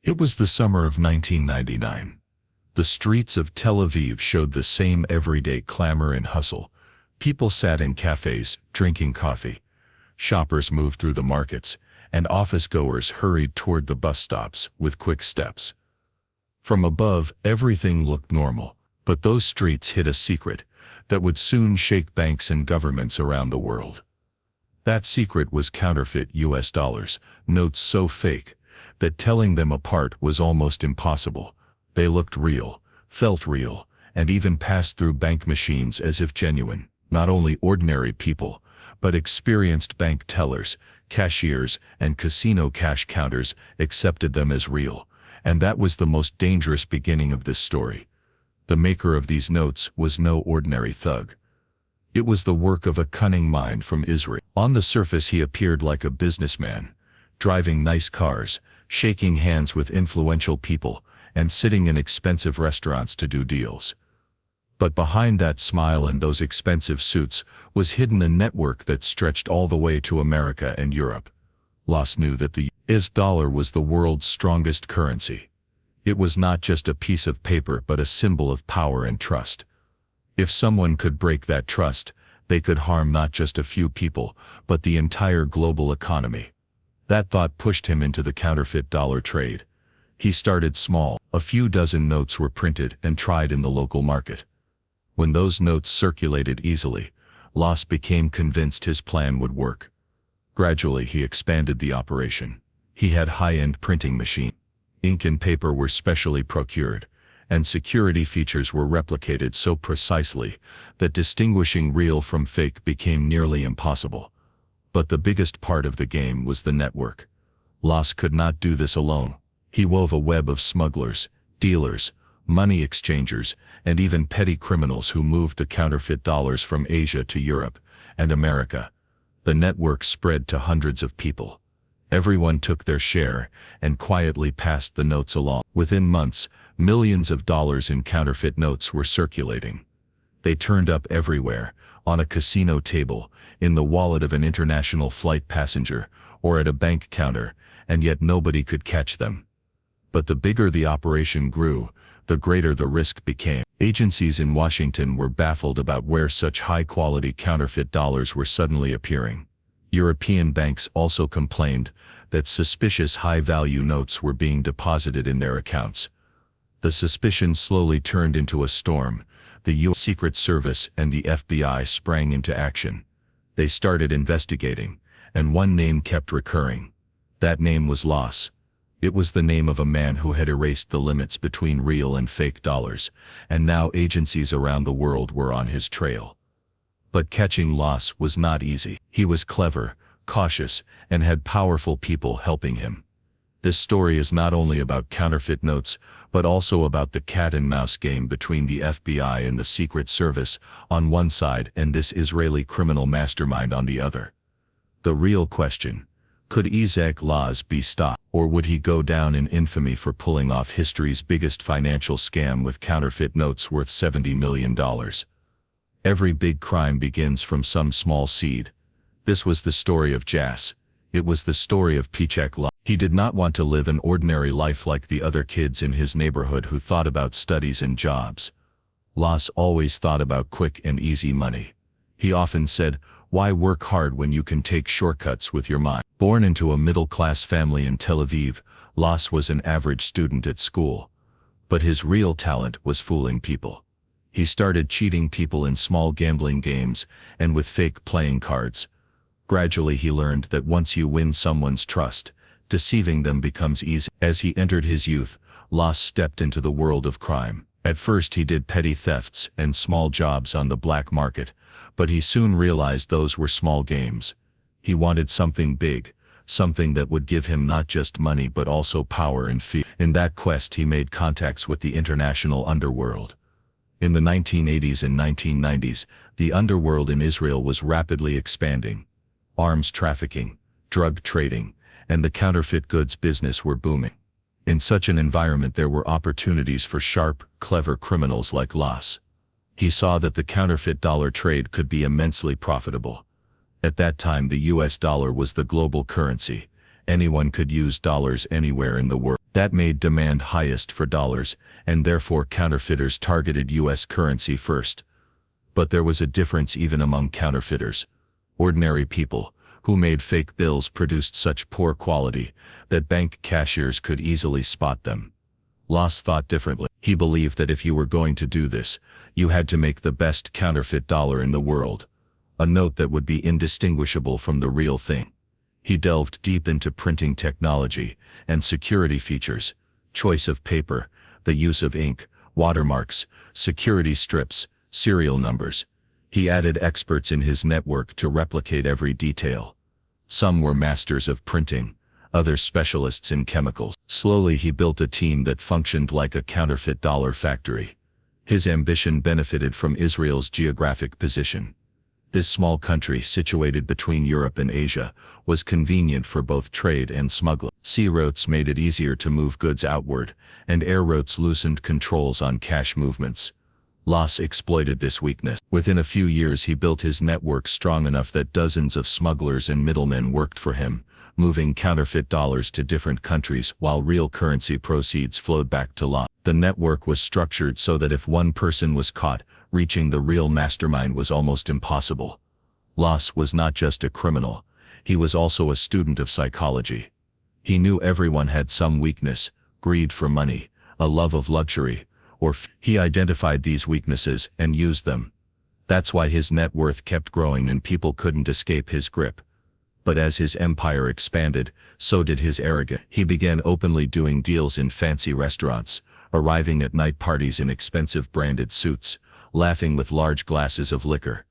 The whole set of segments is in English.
It was the summer of 1999. The streets of Tel Aviv showed the same everyday clamor and hustle. People sat in cafes, drinking coffee. Shoppers moved through the markets, and office-goers hurried toward the bus stops with quick steps. From above, everything looked normal, but those streets hid a secret that would soon shake banks and governments around the world. That secret was counterfeit US dollars, notes so fake that telling them apart was almost impossible. They looked real, felt real, and even passed through bank machines as if genuine. Not only ordinary people, but experienced bank tellers, cashiers, and casino cash counters accepted them as real, and that was the most dangerous beginning of this story. The maker of these notes was no ordinary thug. It was the work of a cunning mind from Israel. On the surface he appeared like a businessman, driving nice cars, shaking hands with influential people, and sitting in expensive restaurants to do deals. But behind that smile and those expensive suits was hidden a network that stretched all the way to America and Europe. Loss knew that the US dollar was the world's strongest currency. It was not just a piece of paper but a symbol of power and trust. If someone could break that trust, they could harm not just a few people, but the entire global economy. That thought pushed him into the counterfeit dollar trade. He started small. A few dozen notes were printed and tried in the local market. When those notes circulated easily, Loss became convinced his plan would work. Gradually he expanded the operation. He had high-end printing machines. Ink and paper were specially procured, and security features were replicated so precisely that distinguishing real from fake became nearly impossible. But the biggest part of the game was the network. Loss could not do this alone. He wove a web of smugglers, dealers, money exchangers, and even petty criminals who moved the counterfeit dollars from Asia to Europe and America. The network spread to hundreds of people. Everyone took their share and quietly passed the notes along. Within months, millions of dollars in counterfeit notes were circulating. They turned up everywhere, on a casino table, in the wallet of an international flight passenger, or at a bank counter, and yet nobody could catch them. But the bigger the operation grew, the greater the risk became. Agencies in Washington were baffled about where such high-quality counterfeit dollars were suddenly appearing. European banks also complained that suspicious high-value notes were being deposited in their accounts. The suspicion slowly turned into a storm. The U.S. Secret Service and the FBI sprang into action. They started investigating, and one name kept recurring. That name was Loss. It was the name of a man who had erased the limits between real and fake dollars, and now agencies around the world were on his trail. But catching Loss was not easy. He was clever, cautious, and had powerful people helping him. This story is not only about counterfeit notes, but also about the cat-and-mouse game between the FBI and the Secret Service on one side and this Israeli criminal mastermind on the other. The real question: could Isaac Loss be stopped, or would he go down in infamy for pulling off history's biggest financial scam with counterfeit notes worth $70 million? Every big crime begins from some small seed. This was the story of Jas. It was the story of Isaac Loss. He did not want to live an ordinary life like the other kids in his neighborhood who thought about studies and jobs. Loss always thought about quick and easy money. He often said, "Why work hard when you can take shortcuts with your mind?" Born into a middle-class family in Tel Aviv, Loss was an average student at school. But his real talent was fooling people. He started cheating people in small gambling games and with fake playing cards. Gradually he learned that once you win someone's trust, deceiving them becomes easy. As he entered his youth, Loss stepped into the world of crime. At first he did petty thefts and small jobs on the black market, but he soon realized those were small games. He wanted something big, something that would give him not just money but also power and fear. In that quest he made contacts with the international underworld. In the 1980s and 1990s, the underworld in Israel was rapidly expanding. Arms trafficking, drug trading, and the counterfeit goods business were booming. In such an environment there were opportunities for sharp, clever criminals like Loss. He saw that the counterfeit dollar trade could be immensely profitable. At that time the US dollar was the global currency. Anyone could use dollars anywhere in the world. That made demand highest for dollars, and therefore counterfeiters targeted U.S. currency first. But there was a difference even among counterfeiters. Ordinary people, who made fake bills, produced such poor quality that bank cashiers could easily spot them. Loss thought differently. He believed that if you were going to do this, you had to make the best counterfeit dollar in the world, a note that would be indistinguishable from the real thing. He delved deep into printing technology and security features, choice of paper, the use of ink, watermarks, security strips, serial numbers. He added experts in his network to replicate every detail. Some were masters of printing, others specialists in chemicals. Slowly he built a team that functioned like a counterfeit dollar factory. His ambition benefited from Israel's geographic position. This small country, situated between Europe and Asia, was convenient for both trade and smuggling. Sea routes made it easier to move goods outward, and air routes loosened controls on cash movements. Loss exploited this weakness. Within a few years he built his network strong enough that dozens of smugglers and middlemen worked for him, moving counterfeit dollars to different countries while real currency proceeds flowed back to Loss. The network was structured so that if one person was caught, reaching the real mastermind was almost impossible. Loss was not just a criminal, he was also a student of psychology. He knew everyone had some weakness, greed for money, a love of luxury, or he identified these weaknesses and used them. That's why his net worth kept growing and people couldn't escape his grip. But as his empire expanded, so did his arrogance. He began openly doing deals in fancy restaurants, arriving at night parties in expensive branded suits, laughing with large glasses of liquor.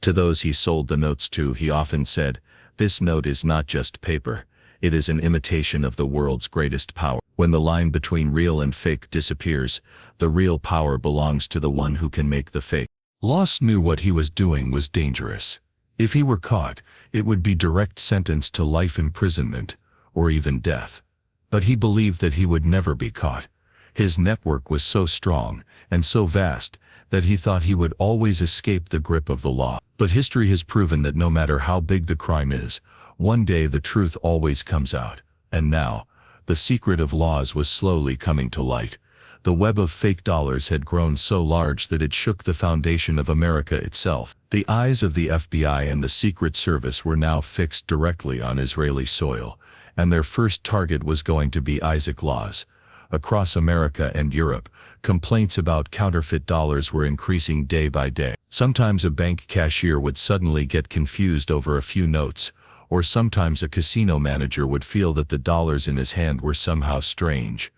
To those he sold the notes to, he often said, "This note is not just paper, it is an imitation of the world's greatest power." When the line between real and fake disappears, the real power belongs to the one who can make the fake. Loss knew what he was doing was dangerous. If he were caught, it would be direct sentence to life imprisonment, or even death. But he believed that he would never be caught. His network was so strong, and so vast, that he thought he would always escape the grip of the law. But history has proven that no matter how big the crime is, one day the truth always comes out. And now, the secret of laws was slowly coming to light. The web of fake dollars had grown so large that it shook the foundation of America itself. The eyes of the FBI and the Secret Service were now fixed directly on Israeli soil, and their first target was going to be Isaac Laws. Across America and Europe, complaints about counterfeit dollars were increasing day by day. Sometimes a bank cashier would suddenly get confused over a few notes, or sometimes a casino manager would feel that the dollars in his hand were somehow strange.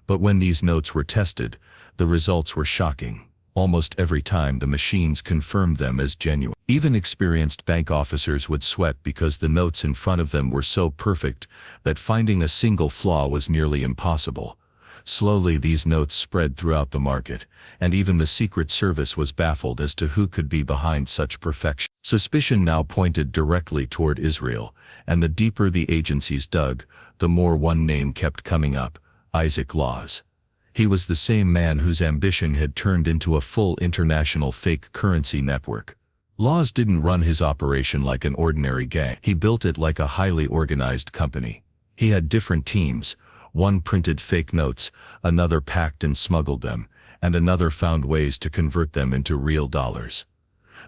But when these notes were tested, the results were shocking. Almost every time the machines confirmed them as genuine. Even experienced bank officers would sweat because the notes in front of them were so perfect that finding a single flaw was nearly impossible. Slowly these notes spread throughout the market, and even the Secret Service was baffled as to who could be behind such perfection. Suspicion now pointed directly toward Israel, and the deeper the agencies dug, the more one name kept coming up: Isaac Laws. He was the same man whose ambition had turned into a full international fake currency network. Laws didn't run his operation like an ordinary gang. He built it like a highly organized company. He had different teams. One printed fake notes, another packed and smuggled them, and another found ways to convert them into real dollars.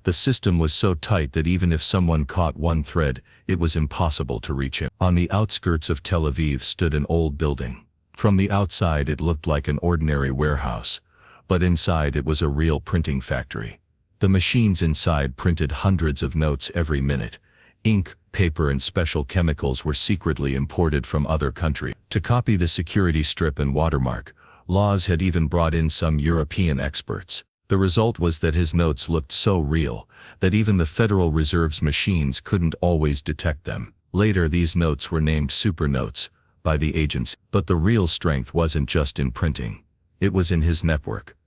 The system was so tight that even if someone caught one thread, it was impossible to reach him. On the outskirts of Tel Aviv stood an old building. From the outside it looked like an ordinary warehouse, but inside it was a real printing factory. The machines inside printed hundreds of notes every minute. Ink, paper and special chemicals were secretly imported from other countries. To copy the security strip and watermark, Laws had even brought in some European experts. The result was that his notes looked so real that even the Federal Reserve's machines couldn't always detect them. Later these notes were named super notes by the agency. But the real strength wasn't just in printing. It was in his network.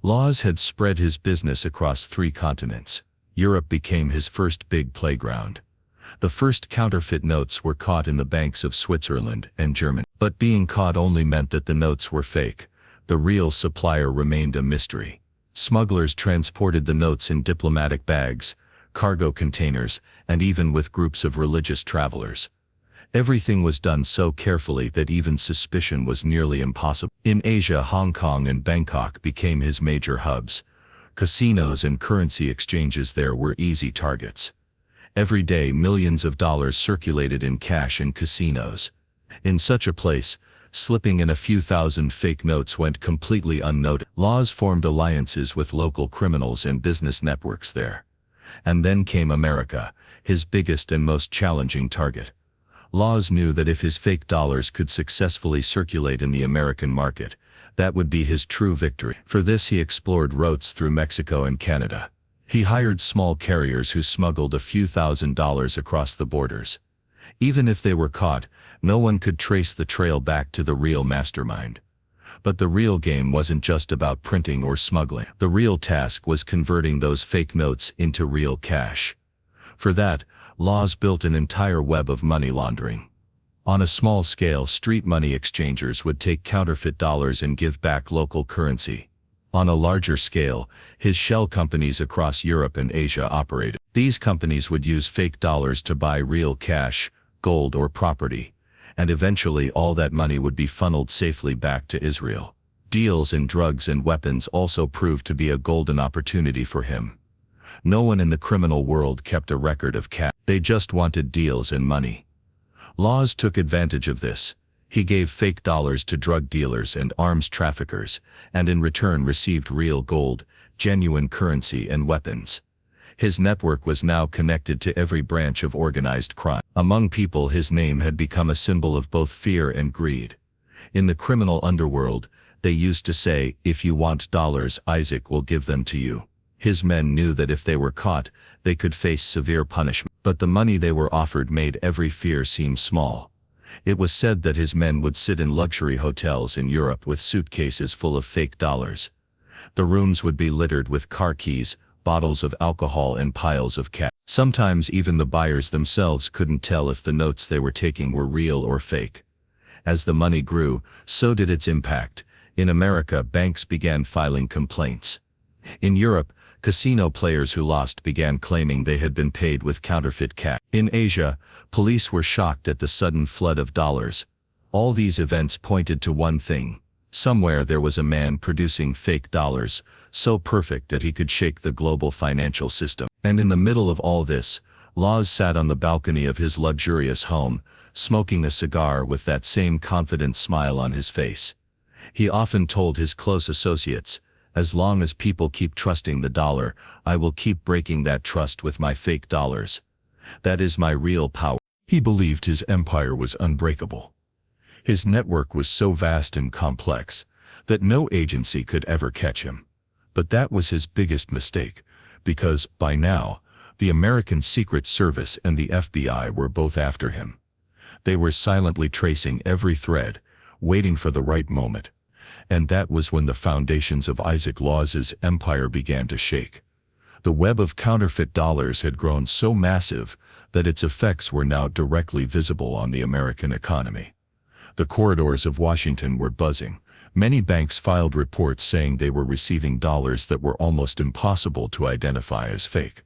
Laws had spread his business across 3 continents. Europe became his first big playground. The first counterfeit notes were caught in the banks of Switzerland and Germany. But being caught only meant that the notes were fake. The real supplier remained a mystery. Smugglers transported the notes in diplomatic bags, cargo containers, and even with groups of religious travelers. Everything was done so carefully that even suspicion was nearly impossible. In Asia, Hong Kong and Bangkok became his major hubs. Casinos and currency exchanges there were easy targets. Every day, millions of dollars circulated in cash in casinos. In such a place, slipping in a few thousand fake notes went completely unnoticed. Laws formed alliances with local criminals and business networks there. And then came America, his biggest and most challenging target. Laws knew that if his fake dollars could successfully circulate in the American market, that would be his true victory. For this, he explored routes through Mexico and Canada. He hired small carriers who smuggled a few $1,000s across the borders. Even if they were caught, no one could trace the trail back to the real mastermind. But the real game wasn't just about printing or smuggling. The real task was converting those fake notes into real cash. For that, Laws built an entire web of money laundering. On a small scale, street money exchangers would take counterfeit dollars and give back local currency. On a larger scale, his shell companies across Europe and Asia operated. These companies would use fake dollars to buy real cash, gold or property, and eventually all that money would be funneled safely back to Israel. Deals in drugs and weapons also proved to be a golden opportunity for him. No one in the criminal world kept a record of cash. They just wanted deals and money. Laws took advantage of this. He gave fake dollars to drug dealers and arms traffickers, and in return received real gold, genuine currency and weapons. His network was now connected to every branch of organized crime. Among people, his name had become a symbol of both fear and greed. In the criminal underworld, they used to say, "If you want dollars, Isaac will give them to you." His men knew that if they were caught, they could face severe punishment. But the money they were offered made every fear seem small. It was said that his men would sit in luxury hotels in Europe with suitcases full of fake dollars. The rooms would be littered with car keys, bottles of alcohol and piles of cash. Sometimes even the buyers themselves couldn't tell if the notes they were taking were real or fake. As the money grew, so did its impact. In America, banks began filing complaints. In Europe, casino players who lost began claiming they had been paid with counterfeit cash. In Asia, police were shocked at the sudden flood of dollars. All these events pointed to one thing. Somewhere there was a man producing fake dollars, so perfect that he could shake the global financial system. And in the middle of all this, Laws sat on the balcony of his luxurious home, smoking a cigar with that same confident smile on his face. He often told his close associates, "As long as people keep trusting the dollar, I will keep breaking that trust with my fake dollars. That is my real power." He believed his empire was unbreakable. His network was so vast and complex that no agency could ever catch him. But that was his biggest mistake, because, by now, the American Secret Service and the FBI were both after him. They were silently tracing every thread, waiting for the right moment. And that was when the foundations of Isaac Laws's empire began to shake. The web of counterfeit dollars had grown so massive that its effects were now directly visible on the American economy. The corridors of Washington were buzzing. Many banks filed reports saying they were receiving dollars that were almost impossible to identify as fake.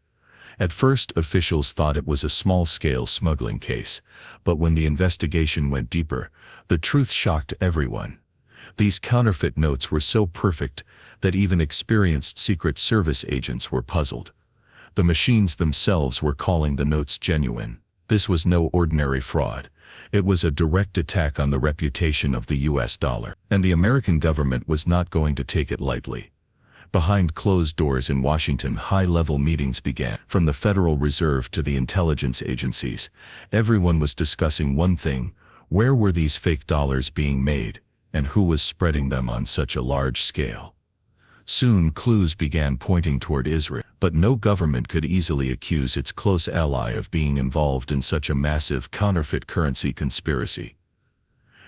At first, officials thought it was a small-scale smuggling case, but when the investigation went deeper, the truth shocked everyone. These counterfeit notes were so perfect that even experienced Secret Service agents were puzzled. The machines themselves were calling the notes genuine. This was no ordinary fraud. It was a direct attack on the reputation of the US dollar, and the American government was not going to take it lightly. Behind closed doors in Washington, high-level meetings began. From the Federal Reserve to the intelligence agencies, everyone was discussing one thing: where were these fake dollars being made, and who was spreading them on such a large scale? Soon clues began pointing toward Israel, but no government could easily accuse its close ally of being involved in such a massive counterfeit currency conspiracy.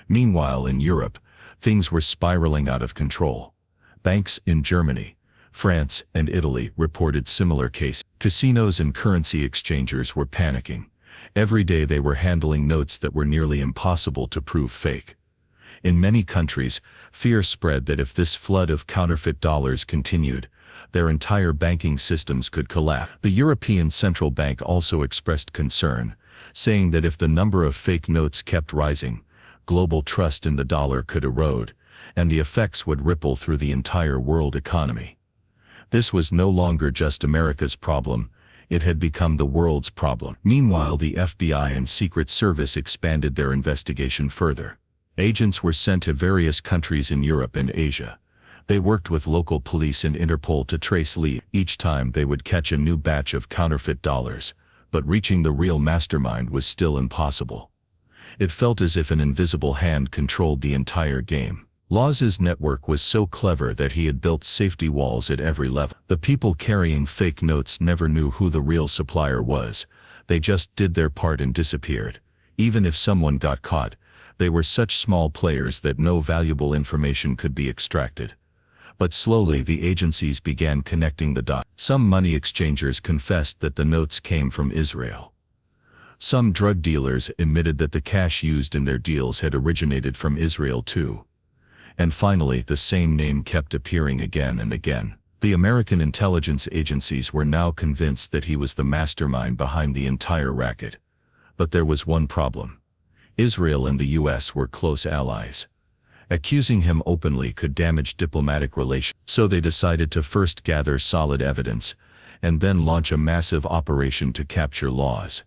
Meanwhile, in Europe, things were spiraling out of control. Banks in Germany, France, and Italy reported similar cases. Casinos and currency exchangers were panicking. Every day they were handling notes that were nearly impossible to prove fake. In many countries, fear spread that if this flood of counterfeit dollars continued, their entire banking systems could collapse. The European Central Bank also expressed concern, saying that if the number of fake notes kept rising, global trust in the dollar could erode, and the effects would ripple through the entire world economy. This was no longer just America's problem, it had become the world's problem. Meanwhile, the FBI and Secret Service expanded their investigation further. Agents were sent to various countries in Europe and Asia. They worked with local police and Interpol to trace leads. Each time they would catch a new batch of counterfeit dollars, but reaching the real mastermind was still impossible. It felt as if an invisible hand controlled the entire game. Laws's network was so clever that he had built safety walls at every level. The people carrying fake notes never knew who the real supplier was. They just did their part and disappeared. Even if someone got caught, they were such small players that no valuable information could be extracted. But slowly the agencies began connecting the dots. Some money exchangers confessed that the notes came from Israel. Some drug dealers admitted that the cash used in their deals had originated from Israel too. And finally, the same name kept appearing again and again. The American intelligence agencies were now convinced that he was the mastermind behind the entire racket. But there was one problem. Israel and the US were close allies. Accusing him openly could damage diplomatic relations. So they decided to first gather solid evidence, and then launch a massive operation to capture Laws.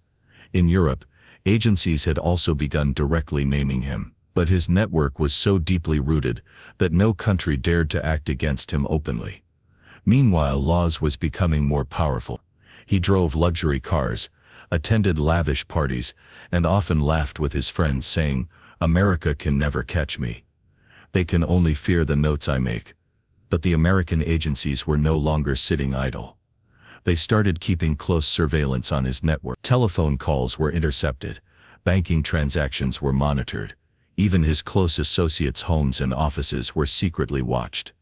In Europe, agencies had also begun directly naming him. But his network was so deeply rooted that no country dared to act against him openly. Meanwhile, Laws was becoming more powerful. He drove luxury cars, attended lavish parties, and often laughed with his friends saying, "America can never catch me. They can only fear the notes I make." But the American agencies were no longer sitting idle. They started keeping close surveillance on his network. Telephone calls were intercepted, banking transactions were monitored. Even his close associates' homes and offices were secretly watched.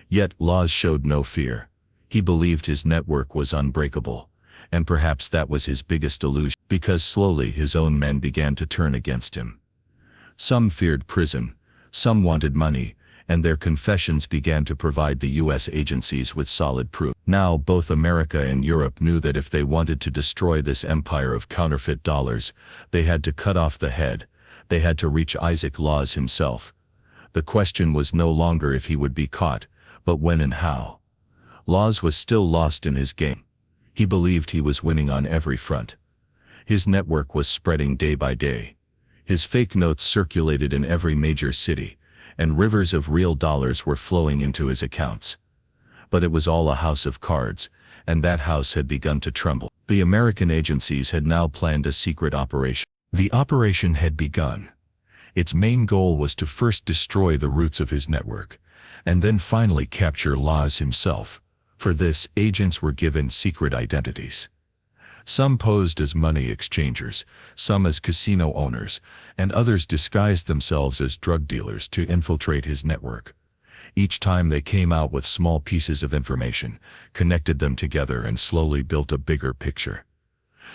Yet Laws showed no fear. He believed his network was unbreakable, and perhaps that was his biggest illusion, because slowly his own men began to turn against him. Some feared prison, some wanted money, and their confessions began to provide the US agencies with solid proof. Now both America and Europe knew that if they wanted to destroy this empire of counterfeit dollars, they had to cut off the head. They had to reach Isaac Laws himself. The question was no longer if he would be caught, but when and how. Laws was still lost in his game. He believed he was winning on every front. His network was spreading day by day. His fake notes circulated in every major city, and rivers of real dollars were flowing into his accounts. But it was all a house of cards, and that house had begun to tremble. The American agencies had now planned a secret operation. The operation had begun. Its main goal was to first destroy the roots of his network, and then finally capture Laws himself. For this, agents were given secret identities. Some posed as money exchangers, some as casino owners, and others disguised themselves as drug dealers to infiltrate his network. Each time they came out with small pieces of information, connected them together, and slowly built a bigger picture.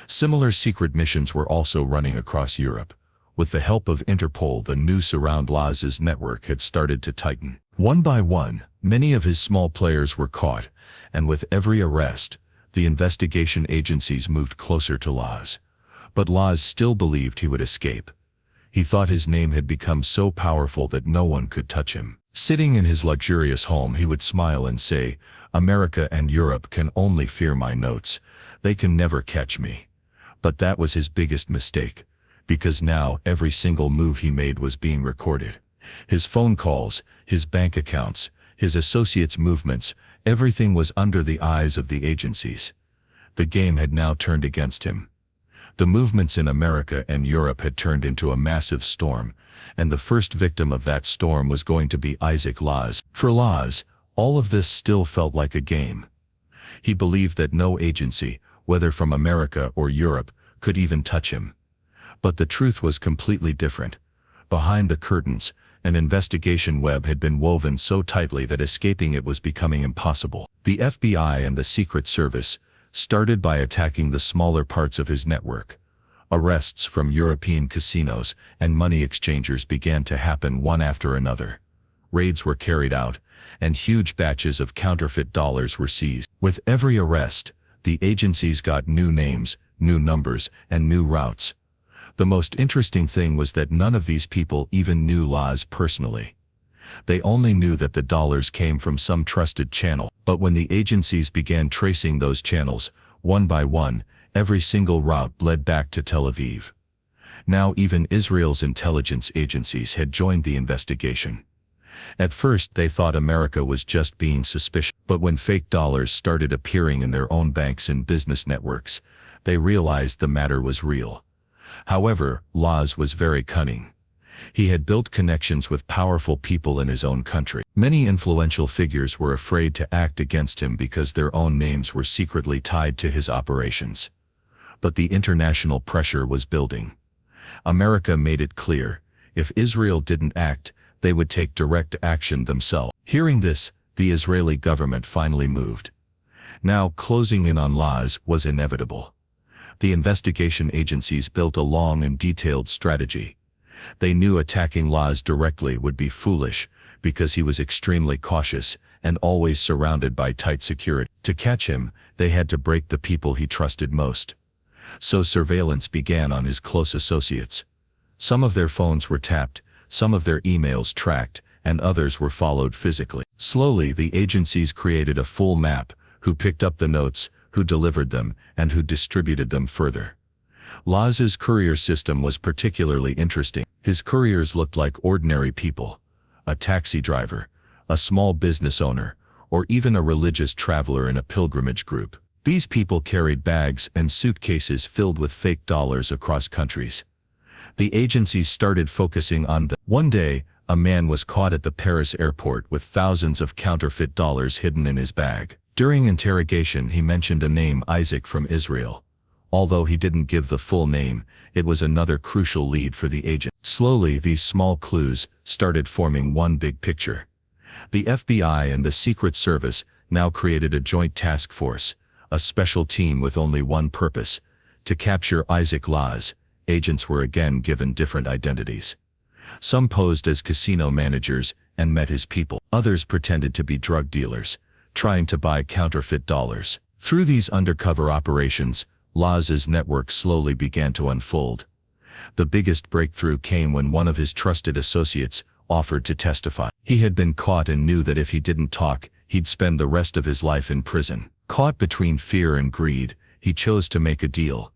Similar secret missions were also running across Europe. With the help of Interpol, the noose around Laws's network had started to tighten. One by one, many of his small players were caught, and with every arrest, the investigation agencies moved closer to Laws. But Laws still believed he would escape. He thought his name had become so powerful that no one could touch him. Sitting in his luxurious home, he would smile and say, "America and Europe can only fear my notes. They can never catch me." But that was his biggest mistake, because now every single move he made was being recorded. His phone calls, his bank accounts, his associates' movements, everything was under the eyes of the agencies. The game had now turned against him. The movements in America and Europe had turned into a massive storm, and the first victim of that storm was going to be Isaac Laws. For Laws, all of this still felt like a game. He believed that no agency, whether from America or Europe, could even touch him. But the truth was completely different. Behind the curtains, an investigation web had been woven so tightly that escaping it was becoming impossible. The FBI and the Secret Service started by attacking the smaller parts of his network. Arrests from European casinos and money exchangers began to happen one after another. Raids were carried out, and huge batches of counterfeit dollars were seized. With every arrest, the agencies got new names, new numbers, and new routes. The most interesting thing was that none of these people even knew Laz personally. They only knew that the dollars came from some trusted channel. But when the agencies began tracing those channels, one by one, every single route led back to Tel Aviv. Now even Israel's intelligence agencies had joined the investigation. At first they thought America was just being suspicious, but when fake dollars started appearing in their own banks and business networks, they realized the matter was real. However, Laz was very cunning. He had built connections with powerful people in his own country. Many influential figures were afraid to act against him because their own names were secretly tied to his operations. But the international pressure was building. America made it clear, if Israel didn't act, they would take direct action themselves. Hearing this, the Israeli government finally moved. Now, closing in on Laz was inevitable. The investigation agencies built a long and detailed strategy. They knew attacking Laz directly would be foolish, because he was extremely cautious and always surrounded by tight security. To catch him, they had to break the people he trusted most. So surveillance began on his close associates. Some of their phones were tapped, some of their emails tracked, and others were followed physically. Slowly, the agencies created a full map: who picked up the notes, who delivered them, and who distributed them further. Laz's courier system was particularly interesting. His couriers looked like ordinary people: a taxi driver, a small business owner, or even a religious traveler in a pilgrimage group. These people carried bags and suitcases filled with fake dollars across countries. The agencies started focusing on them. One day, a man was caught at the Paris airport with thousands of counterfeit dollars hidden in his bag. During interrogation, he mentioned a name, Isaac, from Israel. Although he didn't give the full name, it was another crucial lead for the agent. Slowly, these small clues started forming one big picture. The FBI and the Secret Service now created a joint task force, a special team with only one purpose: to capture Isaac Laz. Agents were again given different identities. Some posed as casino managers and met his people. Others pretended to be drug dealers, trying to buy counterfeit dollars. Through these undercover operations, Laz's network slowly began to unfold. The biggest breakthrough came when one of his trusted associates offered to testify. He had been caught and knew that if he didn't talk, he'd spend the rest of his life in prison. Caught between fear and greed, he chose to make a deal.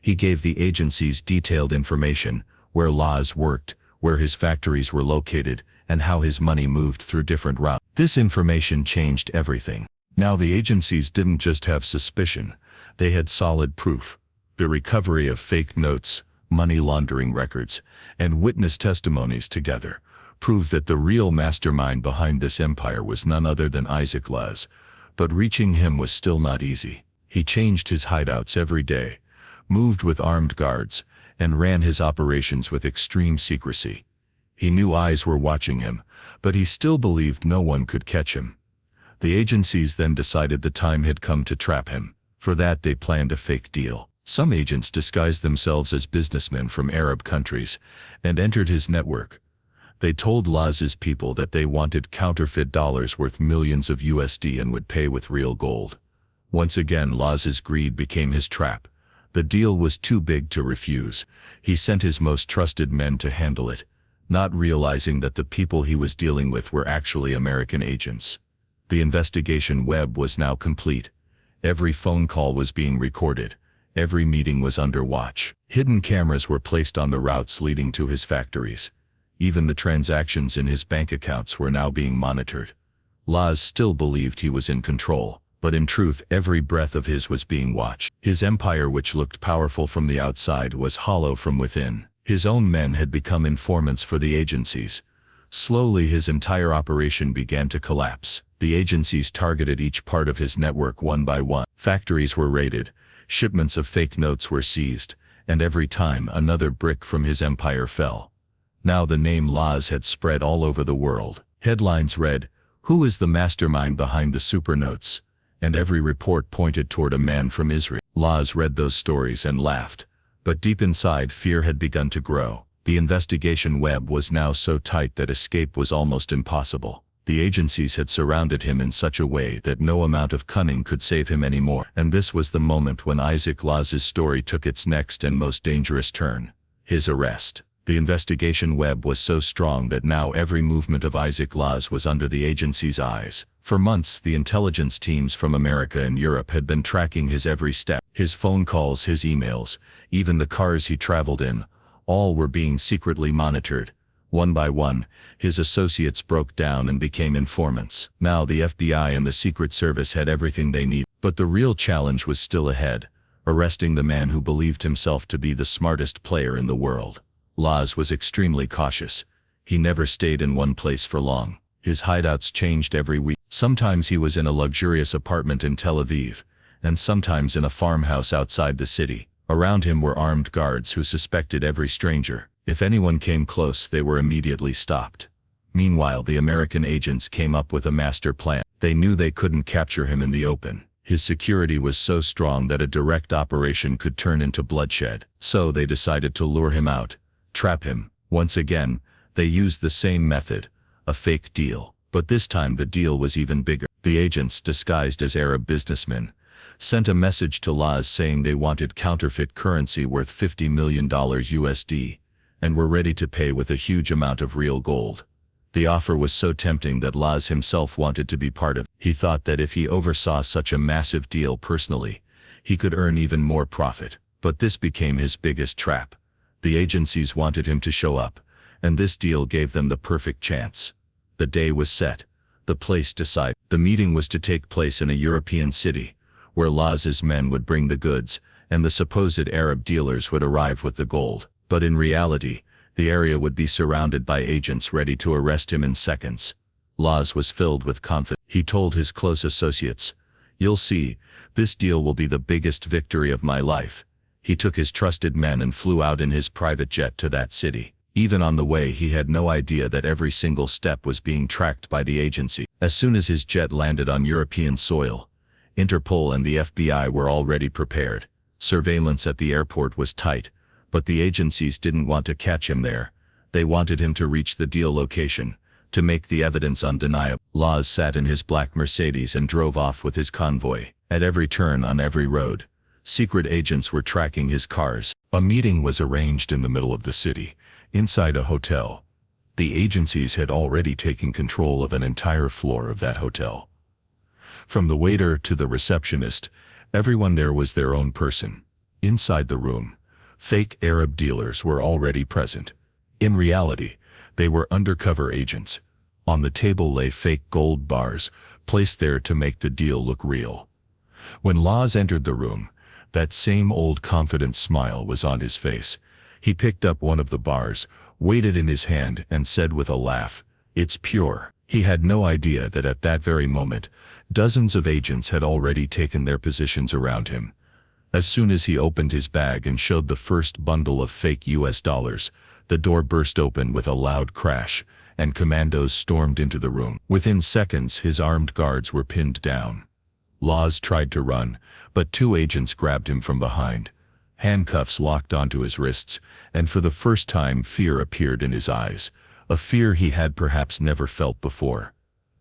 He gave the agencies detailed information: where Laz worked, where his factories were located, and how his money moved through different routes. This information changed everything. Now the agencies didn't just have suspicion, they had solid proof. The recovery of fake notes, money laundering records, and witness testimonies together proved that the real mastermind behind this empire was none other than Isaac Laz. But reaching him was still not easy. He changed his hideouts every day, moved with armed guards, and ran his operations with extreme secrecy. He knew eyes were watching him, but he still believed no one could catch him. The agencies then decided the time had come to trap him. For that, they planned a fake deal. Some agents disguised themselves as businessmen from Arab countries and entered his network. They told Laz's people that they wanted counterfeit dollars worth millions of USD and would pay with real gold. Once again, Laz's greed became his trap. The deal was too big to refuse. He sent his most trusted men to handle it, not realizing that the people he was dealing with were actually American agents. The investigation web was now complete. Every phone call was being recorded. Every meeting was under watch. Hidden cameras were placed on the routes leading to his factories. Even the transactions in his bank accounts were now being monitored. Laz still believed he was in control, but in truth every breath of his was being watched. His empire, which looked powerful from the outside, was hollow from within. His own men had become informants for the agencies. Slowly his entire operation began to collapse. The agencies targeted each part of his network one by one. Factories were raided, shipments of fake notes were seized, and every time another brick from his empire fell. Now the name Laz had spread all over the world. Headlines read, "Who is the mastermind behind the super notes?" And every report pointed toward a man from Israel. Laz read those stories and laughed. But deep inside, fear had begun to grow. The investigation web was now so tight that escape was almost impossible. The agencies had surrounded him in such a way that no amount of cunning could save him anymore. And this was the moment when Isaac Laz's story took its next and most dangerous turn. His arrest. The investigation web was so strong that now every movement of Isaac Laz was under the agency's eyes. For months, the intelligence teams from America and Europe had been tracking his every step. His phone calls, his emails, even the cars he traveled in, all were being secretly monitored. One by one, his associates broke down and became informants. Now the FBI and the Secret Service had everything they needed. But the real challenge was still ahead, arresting the man who believed himself to be the smartest player in the world. Laz was extremely cautious. He never stayed in one place for long. His hideouts changed every week. Sometimes he was in a luxurious apartment in Tel Aviv, and sometimes in a farmhouse outside the city. Around him were armed guards who suspected every stranger. If anyone came close, they were immediately stopped. Meanwhile, the American agents came up with a master plan. They knew they couldn't capture him in the open. His security was so strong that a direct operation could turn into bloodshed. So they decided to lure him out, trap him. Once again, they used the same method, a fake deal. But this time the deal was even bigger. The agents, disguised as Arab businessmen, sent a message to Laz saying they wanted counterfeit currency worth $50 million USD, and were ready to pay with a huge amount of real gold. The offer was so tempting that Laz himself wanted to be part of it. He thought that if he oversaw such a massive deal personally, he could earn even more profit. But this became his biggest trap. The agencies wanted him to show up, and this deal gave them the perfect chance. The day was set, the place decided. The meeting was to take place in a European city, where Laz's men would bring the goods, and the supposed Arab dealers would arrive with the gold. But in reality, the area would be surrounded by agents ready to arrest him in seconds. Laz was filled with confidence. He told his close associates, "You'll see, this deal will be the biggest victory of my life." He took his trusted men and flew out in his private jet to that city. Even on the way, he had no idea that every single step was being tracked by the agency. As soon as his jet landed on European soil, Interpol and the FBI were already prepared. Surveillance at the airport was tight, but the agencies didn't want to catch him there. They wanted him to reach the deal location, to make the evidence undeniable. Laz sat in his black Mercedes and drove off with his convoy. At every turn on every road, secret agents were tracking his cars. A meeting was arranged in the middle of the city, inside a hotel. The agencies had already taken control of an entire floor of that hotel. From the waiter to the receptionist, everyone there was their own person. Inside the room, fake Arab dealers were already present. In reality, they were undercover agents. On the table lay fake gold bars, placed there to make the deal look real. When Laz entered the room, that same old confident smile was on his face. He picked up one of the bars, weighed it in his hand, and said with a laugh, "It's pure." He had no idea that at that very moment, dozens of agents had already taken their positions around him. As soon as he opened his bag and showed the first bundle of fake US dollars, the door burst open with a loud crash, and commandos stormed into the room. Within seconds, his armed guards were pinned down. Laz tried to run, but two agents grabbed him from behind. Handcuffs locked onto his wrists, and for the first time fear appeared in his eyes, a fear he had perhaps never felt before.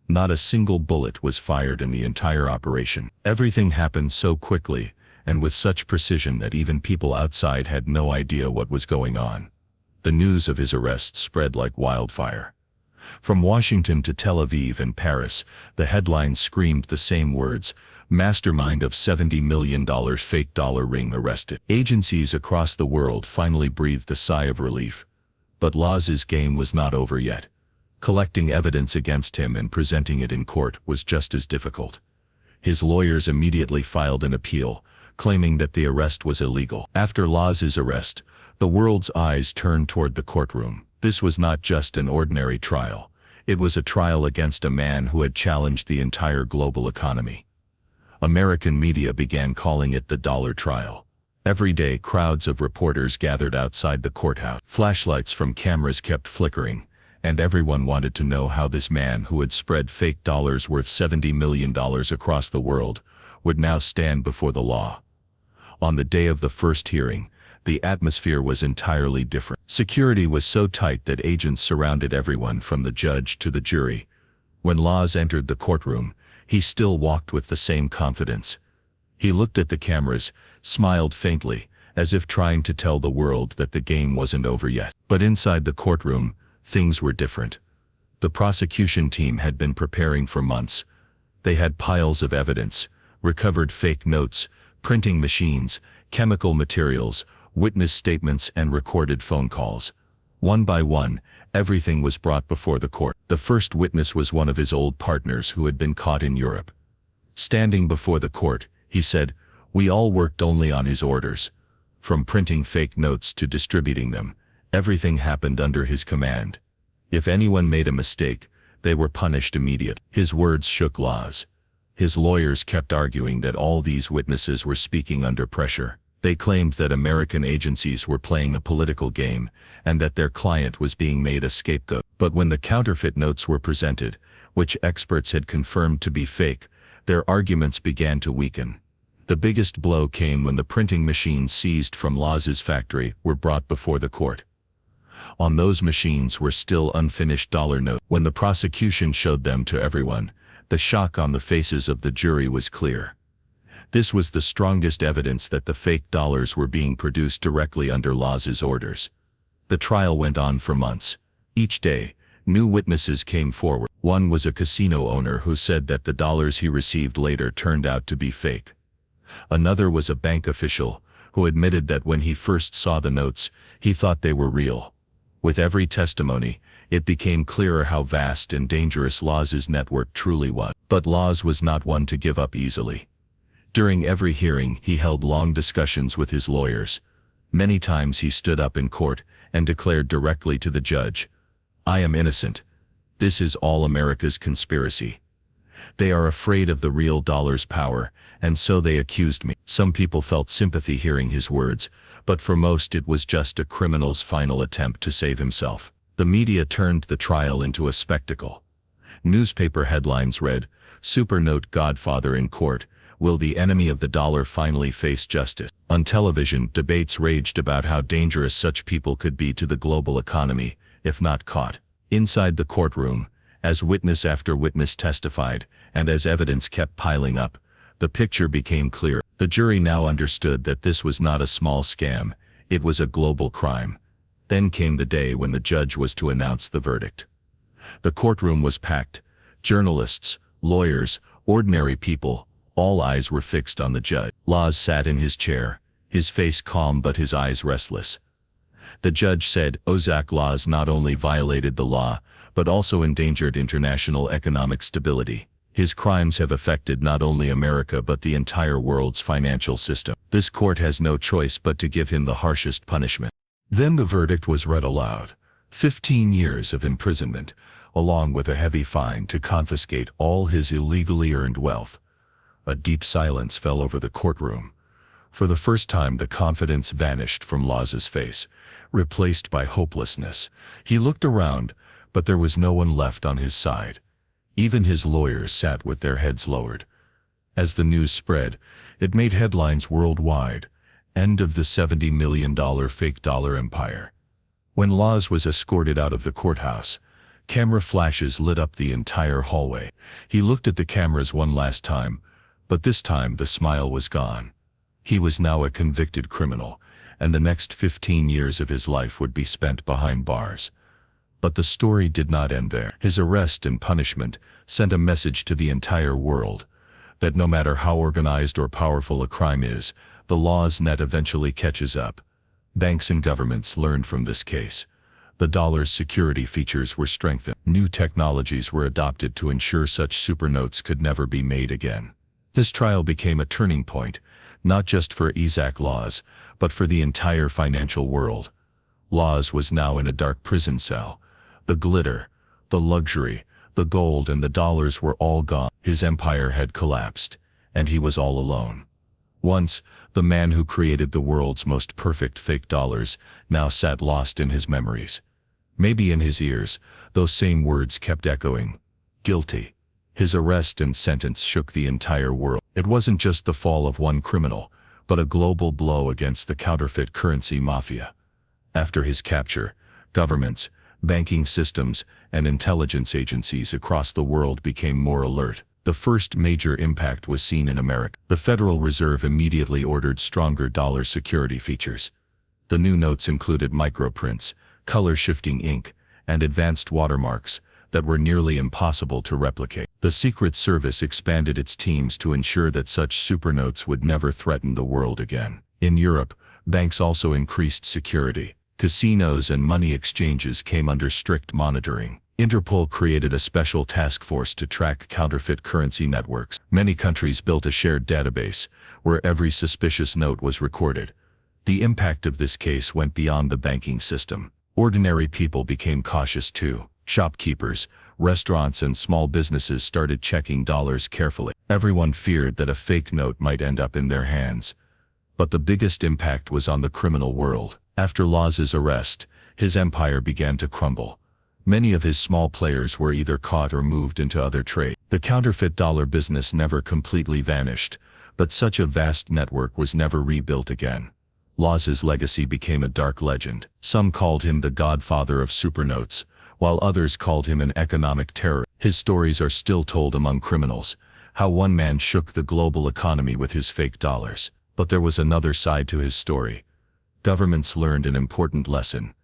Not a single bullet was fired in the entire operation. Everything happened so quickly, and with such precision that even people outside had no idea what was going on. The news of his arrest spread like wildfire. From Washington to Tel Aviv and Paris, the headlines screamed the same words: "Mastermind of $70 million fake dollar ring arrested." Agencies across the world finally breathed a sigh of relief. But Laz's game was not over yet. Collecting evidence against him and presenting it in court was just as difficult. His lawyers immediately filed an appeal, claiming that the arrest was illegal. After Laz's arrest, the world's eyes turned toward the courtroom. This was not just an ordinary trial. It was a trial against a man who had challenged the entire global economy. American media began calling it the dollar trial. Every day, crowds of reporters gathered outside the courthouse. Flashlights from cameras kept flickering, and everyone wanted to know how this man who had spread fake dollars worth $70 million across the world would now stand before the law. On the day of the first hearing, the atmosphere was entirely different. Security was so tight that agents surrounded everyone from the judge to the jury. When Laz entered the courtroom, he still walked with the same confidence. He looked at the cameras, smiled faintly, as if trying to tell the world that the game wasn't over yet. But inside the courtroom, things were different. The prosecution team had been preparing for months. They had piles of evidence, recovered fake notes, printing machines, chemical materials, witness statements, and recorded phone calls. One by one, everything was brought before the court. The first witness was one of his old partners who had been caught in Europe. Standing before the court, he said, "We all worked only on his orders. From printing fake notes to distributing them, everything happened under his command. If anyone made a mistake, they were punished immediately." His words shook laws. His lawyers kept arguing that all these witnesses were speaking under pressure. They claimed that American agencies were playing a political game and that their client was being made a scapegoat. But when the counterfeit notes were presented, which experts had confirmed to be fake, their arguments began to weaken. The biggest blow came when the printing machines seized from Laws's factory were brought before the court. On those machines were still unfinished dollar notes. When the prosecution showed them to everyone, the shock on the faces of the jury was clear. This was the strongest evidence that the fake dollars were being produced directly under Laws's orders. The trial went on for months. Each day, new witnesses came forward. One was a casino owner who said that the dollars he received later turned out to be fake. Another was a bank official who admitted that when he first saw the notes, he thought they were real. With every testimony, it became clearer how vast and dangerous Laws's network truly was. But Laws was not one to give up easily. During every hearing, he held long discussions with his lawyers. Many times he stood up in court and declared directly to the judge, "I am innocent. This is all America's conspiracy. They are afraid of the real dollar's power, and so they accused me." Some people felt sympathy hearing his words, but for most it was just a criminal's final attempt to save himself. The media turned the trial into a spectacle. Newspaper headlines read, "Supernote Godfather in Court. Will the enemy of the dollar finally face justice?" On television, debates raged about how dangerous such people could be to the global economy, if not caught. Inside the courtroom, as witness after witness testified, and as evidence kept piling up, the picture became clear. The jury now understood that this was not a small scam, it was a global crime. Then came the day when the judge was to announce the verdict. The courtroom was packed. Journalists, lawyers, ordinary people, all eyes were fixed on the judge. Laws sat in his chair, his face calm but his eyes restless. The judge said, "Ozak Laws not only violated the law, but also endangered international economic stability. His crimes have affected not only America but the entire world's financial system. This court has no choice but to give him the harshest punishment." Then the verdict was read aloud. 15 years of imprisonment, along with a heavy fine to confiscate all his illegally earned wealth. A deep silence fell over the courtroom. For the first time, the confidence vanished from Laws's face, replaced by hopelessness. He looked around, but there was no one left on his side. Even his lawyers sat with their heads lowered. As the news spread, it made headlines worldwide. End of the $70 million fake dollar empire. When Laws was escorted out of the courthouse, camera flashes lit up the entire hallway. He looked at the cameras one last time, but this time the smile was gone. He was now a convicted criminal, and the next 15 years of his life would be spent behind bars. But the story did not end there. His arrest and punishment sent a message to the entire world that no matter how organized or powerful a crime is, the law's net eventually catches up. Banks and governments learned from this case. The dollar's security features were strengthened. New technologies were adopted to ensure such supernotes could never be made again. This trial became a turning point, not just for Ozak Laws, but for the entire financial world. Laws was now in a dark prison cell. The glitter, the luxury, the gold and the dollars were all gone. His empire had collapsed, and he was all alone. Once, the man who created the world's most perfect fake dollars now sat lost in his memories. Maybe in his ears, those same words kept echoing. Guilty. His arrest and sentence shook the entire world. It wasn't just the fall of one criminal, but a global blow against the counterfeit currency mafia. After his capture, governments, banking systems, and intelligence agencies across the world became more alert. The first major impact was seen in America. The Federal Reserve immediately ordered stronger dollar security features. The new notes included microprints, color-shifting ink, and advanced watermarks that were nearly impossible to replicate. The Secret Service expanded its teams to ensure that such supernotes would never threaten the world again. In Europe, banks also increased security. Casinos and money exchanges came under strict monitoring. Interpol created a special task force to track counterfeit currency networks. Many countries built a shared database where every suspicious note was recorded. The impact of this case went beyond the banking system. Ordinary people became cautious too. Shopkeepers, restaurants, and small businesses started checking dollars carefully. Everyone feared that a fake note might end up in their hands. But the biggest impact was on the criminal world. After Law's arrest, his empire began to crumble. Many of his small players were either caught or moved into other trade. The counterfeit dollar business never completely vanished, but such a vast network was never rebuilt again. Law's legacy became a dark legend. Some called him the godfather of supernotes, while others called him an economic terror. His stories are still told among criminals, how one man shook the global economy with his fake dollars. But there was another side to his story. Governments learned an important lesson,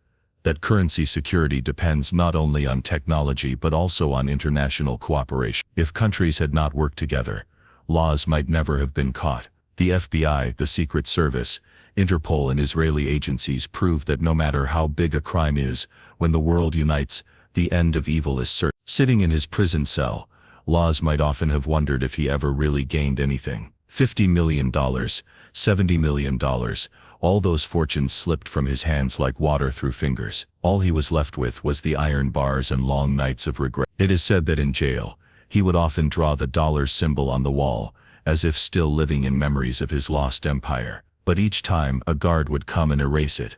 that currency security depends not only on technology but also on international cooperation. If countries had not worked together, Laws might never have been caught. The FBI, the Secret Service, Interpol, and Israeli agencies proved that no matter how big a crime is, when the world unites, the end of evil is certain. Sitting in his prison cell, Laws might often have wondered if he ever really gained anything. $50 million, $70 million, all those fortunes slipped from his hands like water through fingers. All he was left with was the iron bars and long nights of regret. It is said that in jail, he would often draw the dollar symbol on the wall, as if still living in memories of his lost empire. But each time, a guard would come and erase it.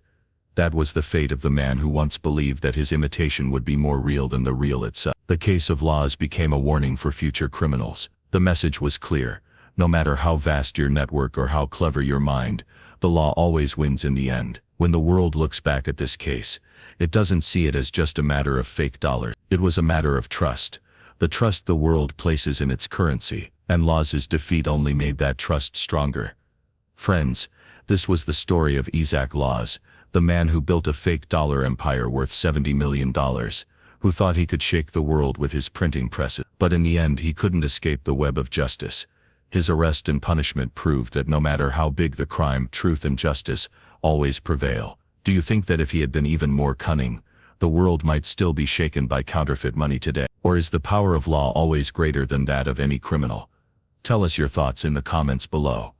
That was the fate of the man who once believed that his imitation would be more real than the real itself. The case of Laws became a warning for future criminals. The message was clear. No matter how vast your network or how clever your mind, the law always wins in the end. When the world looks back at this case, it doesn't see it as just a matter of fake dollars. It was a matter of trust. The trust the world places in its currency, and Law's defeat only made that trust stronger. Friends, this was the story of Isaac Laws, the man who built a fake dollar empire worth $70 million, who thought he could shake the world with his printing presses. But in the end, he couldn't escape the web of justice. His arrest and punishment proved that no matter how big the crime, truth and justice always prevail. Do you think that if he had been even more cunning, the world might still be shaken by counterfeit money today? Or is the power of law always greater than that of any criminal? Tell us your thoughts in the comments below.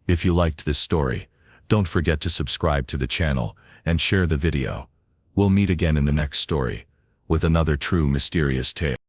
If you liked this story, don't forget to subscribe to the channel and share the video. We'll meet again in the next story with another true mysterious tale.